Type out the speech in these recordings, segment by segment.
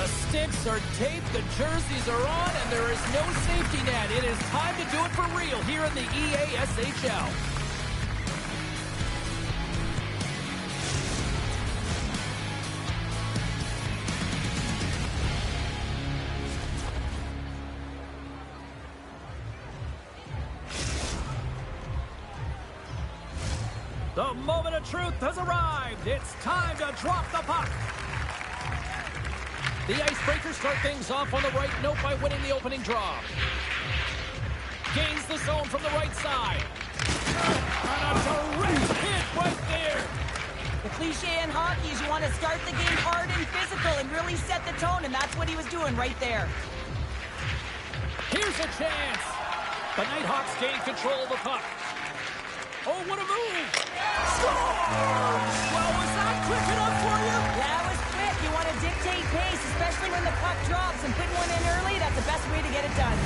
The sticks are taped, the jerseys are on, and there is no safety net. It is time to do it for real here in the EASHL. The moment of truth has arrived. It's time to drop the puck. The Icebreakers start things off on the right note by winning the opening draw. Gains the zone from the right side. And a direct hit right there. The cliche in hockey is you want to start the game hard and physical and really set the tone, and that's what he was doing right there. Here's a chance. The Nighthawks gain control of the puck. Oh, what a move! Score! Well, was that quick enough for you? Yeah, it was quick. You want to dictate pace, especially when the puck drops, and putting one in early, that's the best way to get it done.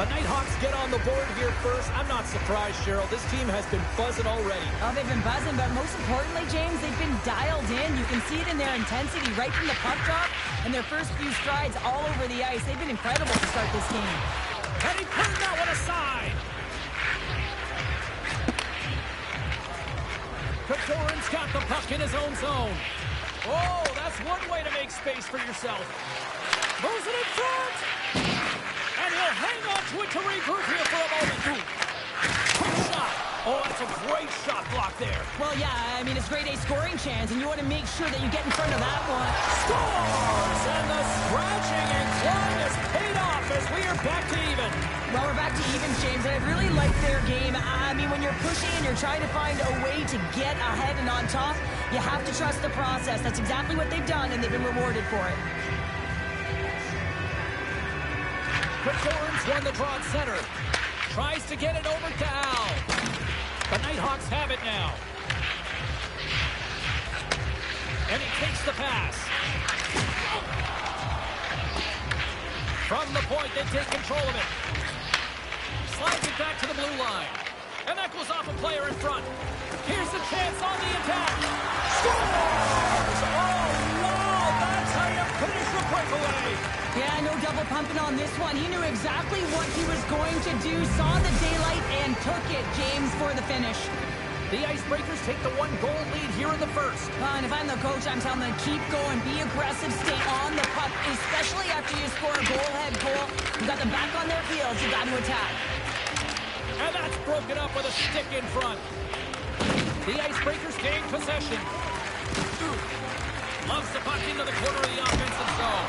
The Nighthawks get on the board here first. I'm not surprised, Cheryl. This team has been buzzing already. Oh, they've been buzzing, but most importantly, James, they've been dialed in. You can see it in their intensity right from the puck drop and their first few strides all over the ice. They've been incredible to start this game. And he put that one aside. Kokorin's got the puck in his own zone. Oh, that's one way to make space for yourself. Moves it in front. And he'll hang on to it to regroup here for a moment. Quick shot. Oh, that's a great shot block there. Well, yeah, I mean, it's grade A scoring chance, and you want to make sure that you get in front of that one. Scores! And the scratching and clawing has paid off as we are back to even. Well, we're back to evens, James, and I really like their game. I mean, when you're pushing and you're trying to find a way to get ahead and on top, you have to trust the process. That's exactly what they've done, and they've been rewarded for it. Kokorin's won the draw at center. Tries to get it over to Al. The Nighthawks have it now. And he takes the pass. From the point, they take control of it. Slides it back to the blue line. And that goes off a player in front. Here's the chance on the attack. Scores! Oh, wow! That's how you finish the breakaway. Yeah, no double pumping on this one. He knew exactly what he was going to do, saw the daylight, and took it, James, for the finish. The Icebreakers take the one-goal lead here in the first. And if I'm the coach, I'm telling them to keep going, be aggressive, stay on the puck, especially after you score a goal-ahead goal. You got them back on their fields, you got to attack. And that's broken up with a stick in front. The Icebreakers gain possession. Loves the puck into the corner of the offensive zone.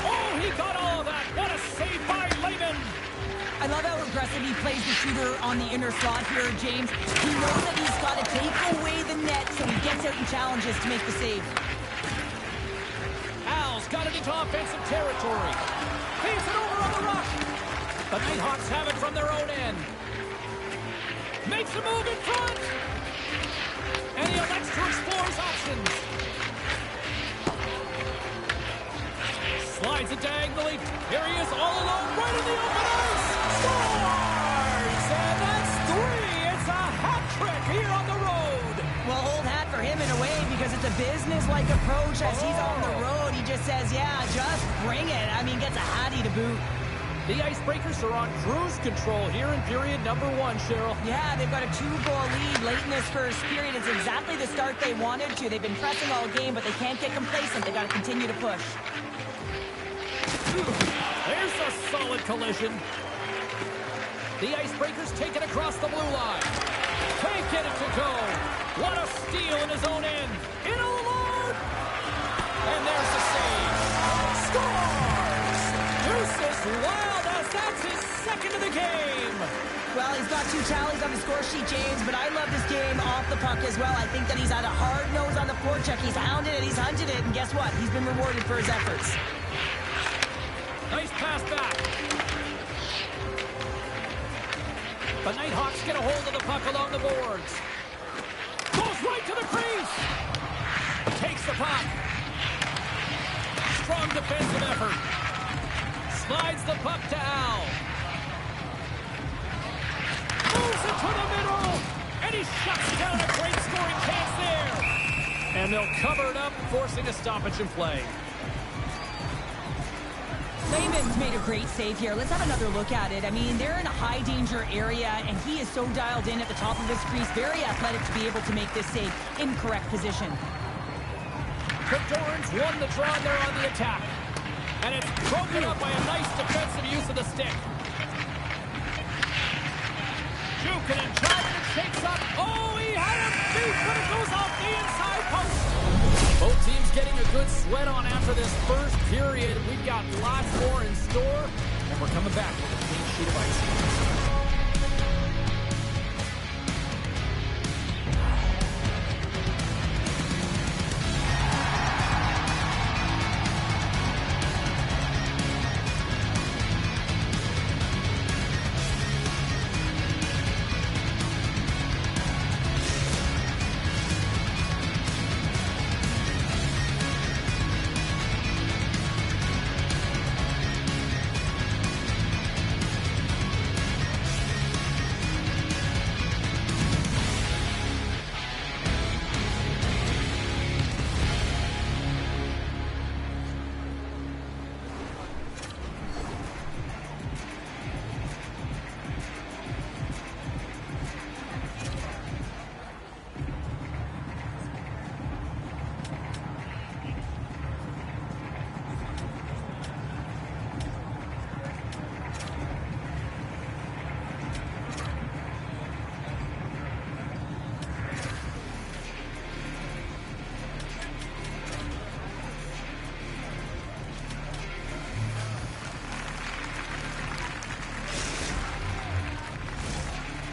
Oh, he got all of that. What a save by Lehman. I love how aggressive he plays the shooter on the inner slot here, James. He knows that he's got to take away the net, so he gets out and challenges to make the save. Al's got it into offensive territory. Feeds it over on the ruck. The Nighthawks have it from their own end. Makes a move in front. And he elects to explore his options. Slides it diagonally. Here he is all alone right in the open ice. Scores! And that's 3. It's a hat trick here on the road. Well, old hat for him in a way because it's a business-like approach as he's on the road. He just says, yeah, just bring it. I mean, gets a hattie to boot. The Icebreakers are on cruise control here in period number 1, Cheryl. Yeah, they've got a 2-goal lead late in this first period. It's exactly the start they wanted to. They've been pressing all game, but they can't get complacent. They've got to continue to push. There's a solid collision. The Icebreakers take it across the blue line. Can't get it to go. What a steal in his own end. In all alone. And there's the save. Scores! Deuces wild as that's his second of the game. Well, he's got 2 tallies on the score sheet, James, but I love this game off the puck as well. I think that he's had a hard nose on the forecheck. He's hounded it, he's hunted it, and guess what? He's been rewarded for his efforts. Nice pass back. The Nighthawks get a hold of the puck along the boards. Goes right to the crease. Takes the puck. Strong defensive effort. Slides the puck to Al. Moves it to the middle. And he shuts down a great scoring chance there. And they'll cover it up, forcing a stoppage in play. Layman's made a great save here. Let's have another look at it. I mean, they're in a high-danger area, and he is so dialed in at the top of his crease. Very athletic to be able to make this save in correct position. Dorans won the draw there on the attack. And it's broken up by a nice defensive use of the stick. Jukin and driving and shakes up. Oh, he had him beat, but it goes off the inside post. Both teams getting a good sweat on after this first period. We've got lots more in store, and we're coming back with a clean sheet of ice.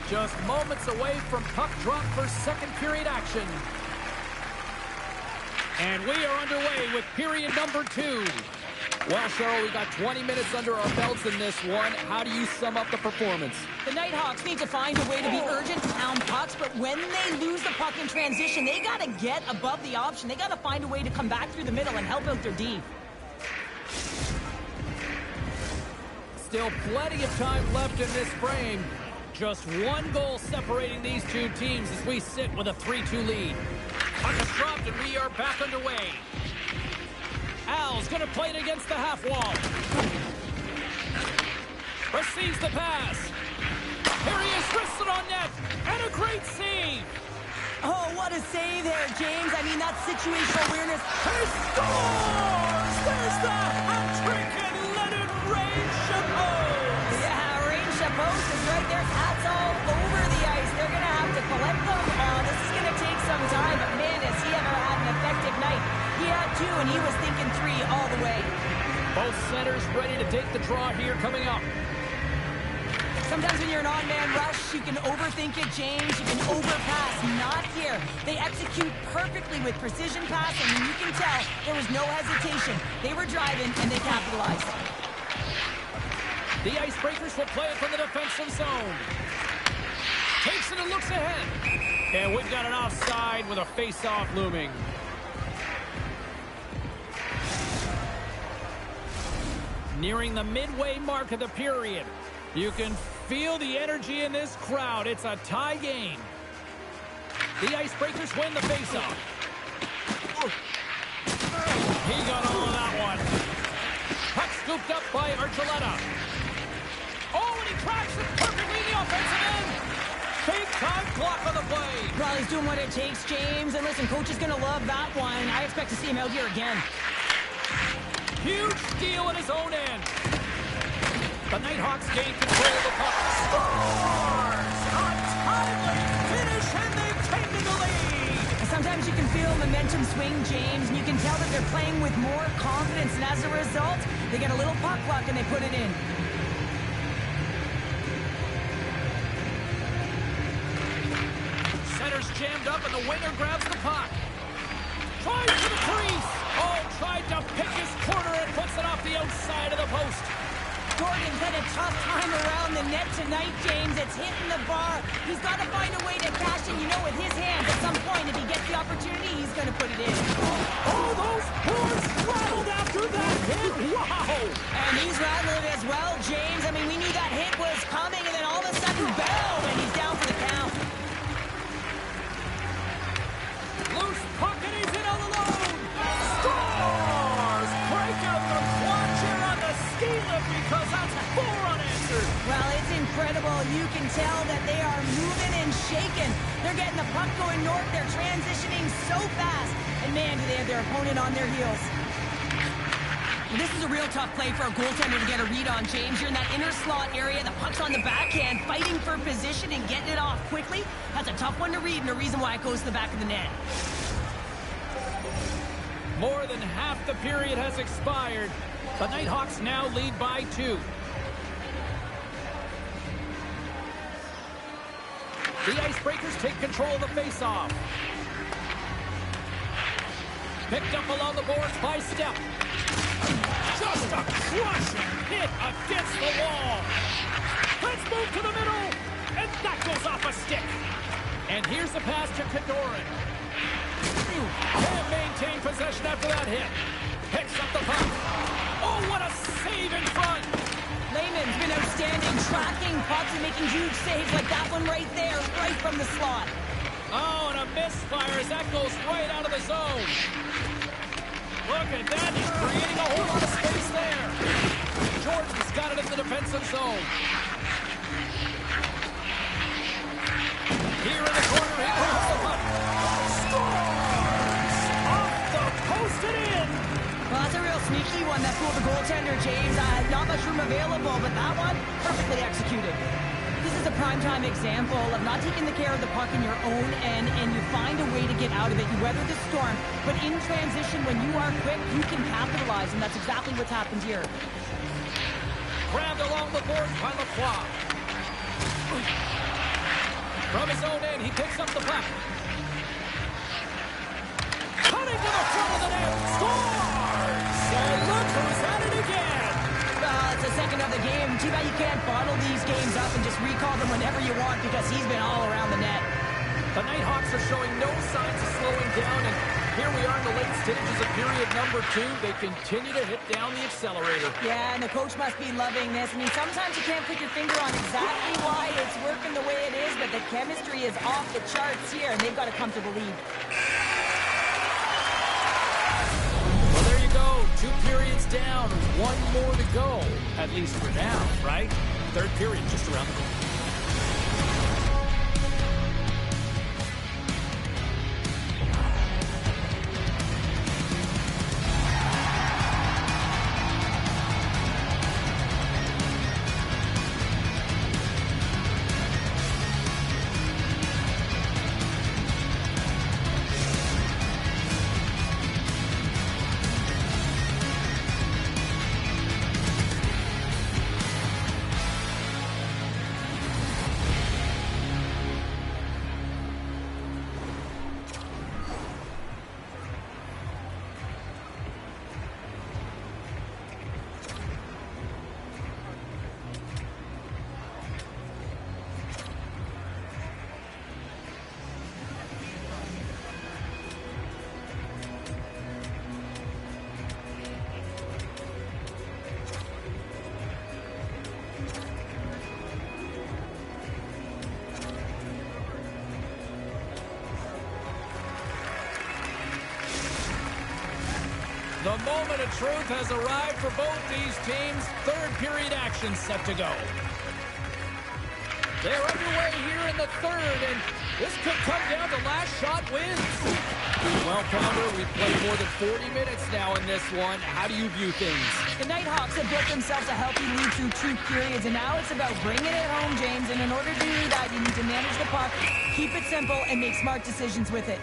Just moments away from puck drop for second period action. And we are underway with period number 2. Well, Cheryl, we got 20 minutes under our belts in this one. How do you sum up the performance? The Nighthawks need to find a way to be urgent, pound pucks, but when they lose the puck in transition, they got to get above the option. They got to find a way to come back through the middle and help out their D. Still plenty of time left in this frame. Just one goal separating these two teams as we sit with a 3-2 lead. Puck is dropped and we are back underway. Al's going to play it against the half wall. Receives the pass. Here he is, wristed on net, and a great save. Oh, what a save there, James. I mean, that situational awareness. He scores! There's the hat trick and Leonard Rain Chapeau. Yeah, Rain Chapeau is right there. Hats all over the ice. They're going to have to collect them. This is going to take some time, but man, has he ever had an effective night. He had 2, and he was thinking 3 all the way. Both centers ready to take the draw here coming up. Sometimes when you're an on-man rush, you can overthink it, James. You can overpass. Not here. They execute perfectly with precision passing, and you can tell there was no hesitation. They were driving, and they capitalized. The Icebreakers will play it from the defensive zone. Takes it and looks ahead. And we've got an offside with a face-off looming. Nearing the midway mark of the period. You can feel the energy in this crowd. It's a tie game. The Icebreakers win the faceoff. He got all of that one. Puck scooped up by Archuleta. Oh, and he tracks it perfectly in the offensive end. Big-time block on the play. Riley's doing what it takes, James. And listen, coach is going to love that one. I expect to see him out here again. Huge steal in his own end. The Nighthawks gain control of the puck. Scores! A timely finish, and they've taken the lead. Sometimes you can feel momentum swing, James, and you can tell that they're playing with more confidence. And as a result, they get a little puck luck and they put it in. Center's jammed up, and the winger grabs the puck. Tries for the crease. Oh, tried to pick his corner and puts it off the outside of the post. Gordon's had a tough time around the net tonight, James. It's hitting the bar. He's got to find a way to cash in, you know, with his hands. At some point, if he gets the opportunity, he's going to put it in. Oh, those horns rattled after that hit. Wow! And he's rattling as well, James. I mean, we knew that hit was coming, and then all of a sudden, boom, and he's down for the count. Loose puck, and he's because that's 4 unanswered. Well, it's incredible. You can tell that they are moving and shaking. They're getting the puck going north. They're transitioning so fast. And man, do they have their opponent on their heels. This is a real tough play for a goaltender to get a read on, James. You're in that inner slot area. The puck's on the backhand, fighting for position and getting it off quickly. That's a tough one to read and a reason why it goes to the back of the net. More than half the period has expired. The Nighthawks now lead by 2. The Icebreakers take control of the faceoff. Picked up along the boards by Step. Just a crushing hit against the wall. Let's move to the middle. And that goes off a stick. And here's the pass to Kadoran. Can't maintain possession after that hit. Picks up the puck. Oh, what a save in front. Lehman's been outstanding, tracking pucks and making huge saves like that one right there, right from the slot. Oh, and a misfire as that goes right out of the zone. Look at that. He's creating a whole lot of space there. Jordan's got it in the defensive zone. Here in the corner, he grabs the puck. Scores! Off the post and in. Well, that's a real sneaky one that fooled the goaltender, James. Not much room available, but that one, perfectly executed. This is a primetime example of not taking the care of the puck in your own end, and you find a way to get out of it. You weather the storm, but in transition, when you are quick, you can capitalize, and that's exactly what's happened here. Grabbed along the board by Lacroix. From his own end, he picks up the puck. Cutting to the front of the net. Scores! And look who's at it again. It's the second of the game. Too bad you can't bottle these games up and just recall them whenever you want because he's been all around the net. The Nighthawks are showing no signs of slowing down, and here we are in the late stages of period number 2. They continue to hit down the accelerator. Yeah, and the coach must be loving this. I mean, sometimes you can't put your finger on exactly why it's working the way it is, but the chemistry is off the charts here, and they've got a comfortable lead. Well, there you go. 2 periods down, 1 more to go. At least for now, right? Third period just around the corner. The moment of truth has arrived for both these teams. Third period action set to go. They're underway here in the third, and this could come down to last shot wins. Well, Pounder, we've played more than 40 minutes now in this one. How do you view things? The Nighthawks have built themselves a healthy lead through 2 periods, and now it's about bringing it home, James. And in order to do that, you need to manage the puck, keep it simple, and make smart decisions with it.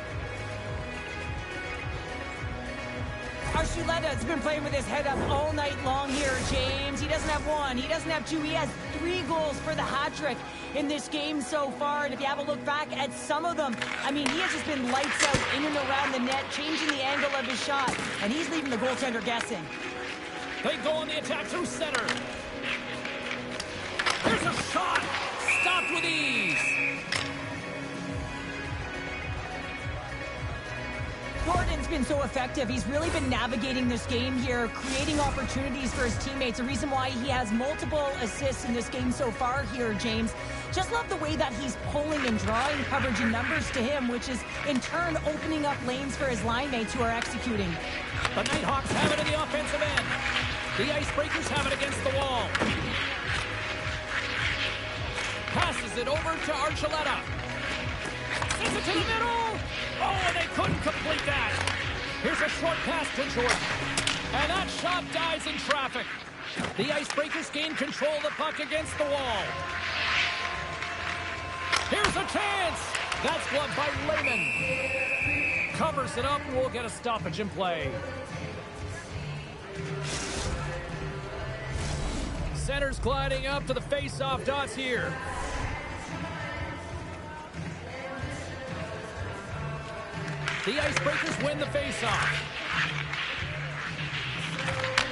Archuleta's been playing with his head up all night long here, James. He doesn't have 1, he doesn't have 2, he has 3 goals for the hat-trick in this game so far. And if you have a look back at some of them, I mean, he has just been lights out in and around the net, changing the angle of his shot, and he's leaving the goaltender guessing. They go on the attack through center. There's a shot, stopped with ease. Gordon's been so effective. He's really been navigating this game here, creating opportunities for his teammates. The reason why he has multiple assists in this game so far here, James. Just love the way that he's pulling and drawing coverage and numbers to him, which is in turn opening up lanes for his line mates who are executing. The Nighthawks have it in the offensive end. The Icebreakers have it against the wall. Passes it over to Archuleta. Sends it to the middle. Oh, and they couldn't complete that. Here's a short pass to Jordan. And that shot dies in traffic. The Icebreakers gain control of the puck against the wall. Here's a chance. That's gloved by Lehman. Covers it up and we'll get a stoppage in play. Center's gliding up to the face-off dots here. The Icebreakers win the face-off.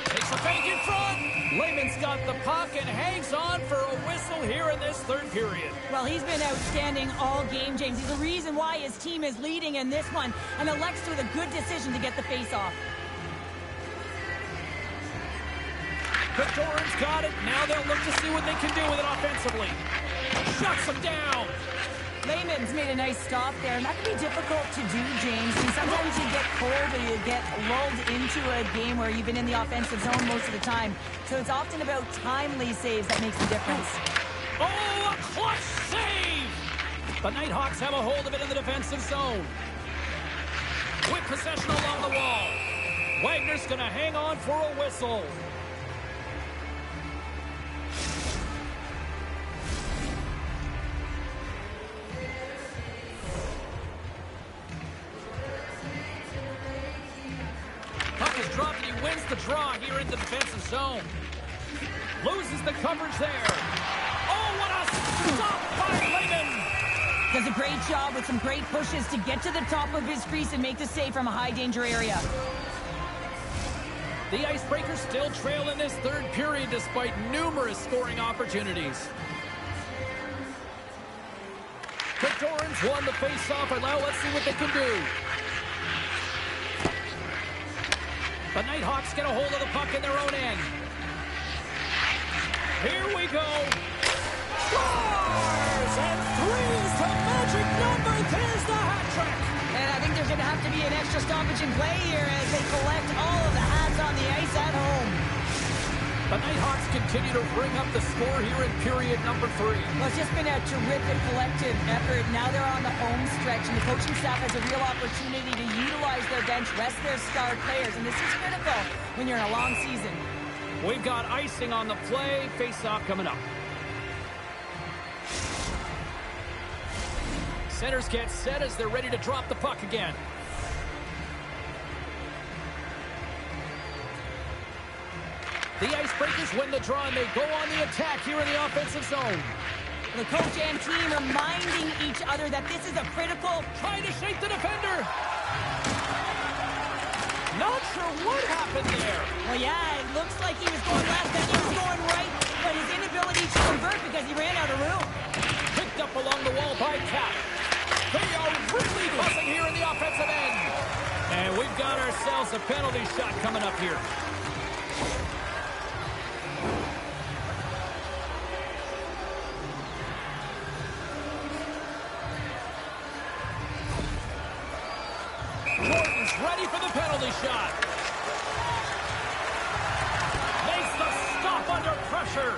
Takes a fake in front. Lehman's got the puck and hangs on for a whistle here in this third period. Well, he's been outstanding all game, James. He's the reason why his team is leading in this one, and elects with a good decision to get the face-off. Doran's got it. Now they'll look to see what they can do with it offensively. Shuts him down. Lehman's made a nice stop there, and that can be difficult to do, James. I mean, sometimes you get cold or you get lulled into a game where you've been in the offensive zone most of the time. So it's often about timely saves that makes the difference. Oh, a clutch save! The Nighthawks have a hold of it in the defensive zone. With possession along the wall. Wagner's going to hang on for a whistle. Dropped and he wins the draw here in the defensive zone. Loses the coverage there. Oh, what a stop by Lehman! Does a great job with some great pushes to get to the top of his crease and make the save from a high danger area. The Icebreakers still trail in this third period despite numerous scoring opportunities. Doran's won the face-off, and now let's see what they can do. The Nighthawks get a hold of the puck in their own end. Here we go. Scores! And three's the magic number. There's the hat trick. And I think there's going to have to be an extra stoppage in play here as they collect all of the hats on the ice at home. The Nighthawks continue to bring up the score here in period number 3. Well, it's just been a terrific collective effort. Now they're on the home stretch, and the coaching staff has a real opportunity to utilize their bench, rest their star players, and this is critical when you're in a long season. We've got icing on the play. Face-off coming up. Centers get set as they're ready to drop the puck again. The Icebreakers win the draw, and they go on the attack here in the offensive zone. The coach and team reminding each other that this is a critical... Trying to shake the defender. Not sure what happened there. Well, yeah, it looks like he was going left, and he was going right, but his inability to convert because he ran out of room. Picked up along the wall by Cap. They are really buzzing here in the offensive end. And we've got ourselves a penalty shot coming up here. Jordan's ready for the penalty shot. Makes the stop under pressure.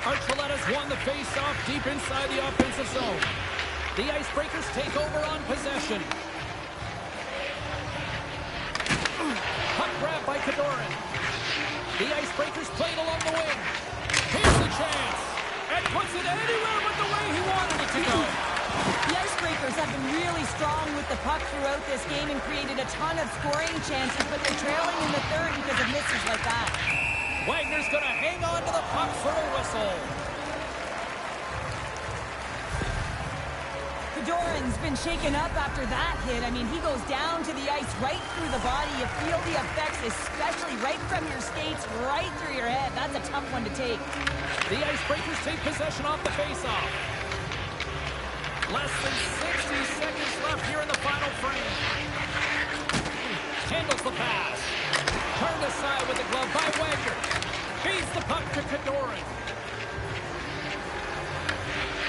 Archuleta's won the face-off deep inside the offensive zone. The Icebreakers take over on possession. Puck grab by Doran. The Icebreakers played along the wing. Here's the chance. And puts it anywhere but the way he wanted it to go. The Icebreakers have been really strong with the puck throughout this game and created a ton of scoring chances, but they're trailing in the third because of misses like that. Wagner's going to hang on to the puck for a whistle. Doran's been shaken up after that hit. I mean, he goes down to the ice right through the body. You feel the effects, especially right from your skates, right through your head. That's a tough one to take. The Icebreakers take possession off the faceoff. Less than 60 seconds left here in the final frame. Handles the pass. Turned aside with the glove by Wagner. Feeds the puck to Doran.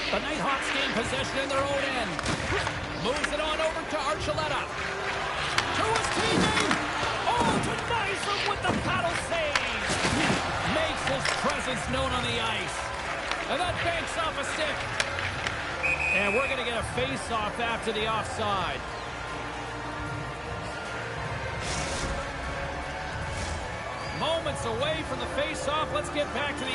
The Nighthawks gain possession in their own end. Moves it on over to Archuleta. To his teammate. Oh, to Nysom with the paddle save. Makes his presence known on the ice. And that banks off a stick. And we're going to get a face-off after the offside. Moments away from the face-off. Let's get back to the